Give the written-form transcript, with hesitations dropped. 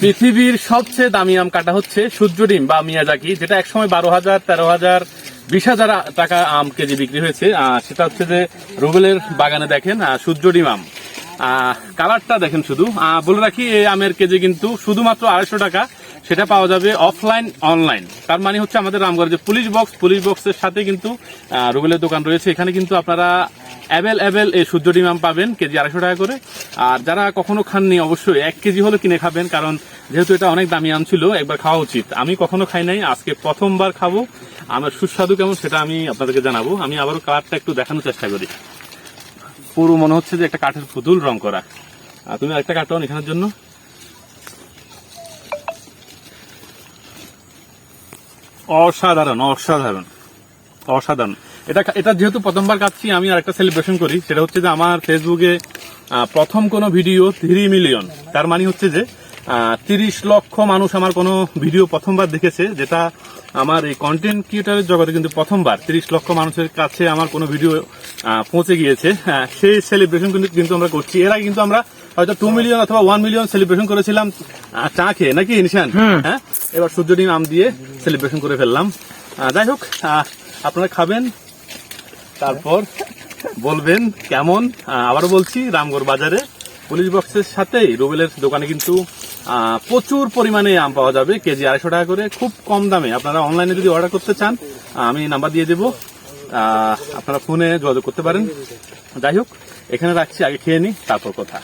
পৃথিবীর সবচেয়ে দামি আম কাটা হচ্ছে সূর্যডিম বা মিয়াজাকি, যেটা একসময় 12,000, 13,000, 20,000 টাকা আম কেজি বিক্রি হয়েছে। সেটা হচ্ছে যে রুবেলের বাগানে দেখেন সূর্যডিম আম। কালারটা দেখেন শুধু। বলে রাখি এই আমের কেজি কিন্তু শুধুমাত্র 250 টাকা। সেটা পাওয়া যাবে অফলাইন অনলাইন। তার মানে হচ্ছে আমাদের রামগড়ের যে পুলিশ বক্সের সাথে কিন্তু রুবেলের দোকান রয়েছে। এখানে কিন্তু আপনারা অ্যাভেল এই সূর্যডিম আম পাবেন কেজি 250 টাকা করে। আর যারা কখনো খাননি অবশ্যই 1 কেজি হলে কিনে খাবেন, কারণ যেহেতু এটা অনেক দামি আম ছিল, একবার খাওয়া উচিত। আমি কখনো খাই নাই, আজকে প্রথমবার খাবো। আমার সুস্বাদু কেমন সেটা আমি আপনাদেরকে জানাবো। আমি আবারও কালারটা একটু দেখানোর চেষ্টা করি। পুরো মনে হচ্ছে যে একটা কাঠের পুতুল রং করা। তুমি আরেকটা কাটো এখানের জন্য। অসাধারণ অসাধারণ অসাধারণ। এটা যেহেতু প্রথমবার খাচ্ছি, আমি আরেকটা সেলিব্রেশন করি। সেটা হচ্ছে যে আমার ফেসবুকে প্রথম কোনো ভিডিও 3 মিলিয়ন। তার মানে হচ্ছে যে 30 লক্ষ মানুষ আমার কোনো ভিডিও প্রথমবার দেখেছে, যেটা আমার এই কন্টেন্ট ক্রিয়েটারের জগতে কিন্তু প্রথমবার 30 লক্ষ মানুষের কাছে আমার কোনো ভিডিও পৌঁছে গিয়েছে। সেই সেলিব্রেশন কিন্তু আমরা করছি। এর আগে কিন্তু আমরা হয়তো 2 মিলিয়ন অথবা 1 মিলিয়ন সেলিব্রেশন করেছিলাম চা খেয়ে, নাকি নিশান? হ্যাঁ, এবার সূর্যডিম আম দিয়ে সেলিব্রেশন করে ফেললাম। যাই হোক, আপনারা খাবেন, তারপর বলবেন কেমন। আবারও বলছি, রামগড় বাজারে পুলিশ বক্সের সাথে রুবেলের দোকানে কিন্তু প্রচুর পরিমাণে আম পাওয়া যাবে, কেজি 250 টাকা করে, খুব কম দামে। আপনারা অনলাইনে যদি অর্ডার করতে চান, আমি নাম্বার দিয়ে দেবো, আপনারা ফোনে যোগাযোগ করতে পারেন। যাই হোক, এখানে রাখছি, আগে খেয়ে নিই, তারপর কথা।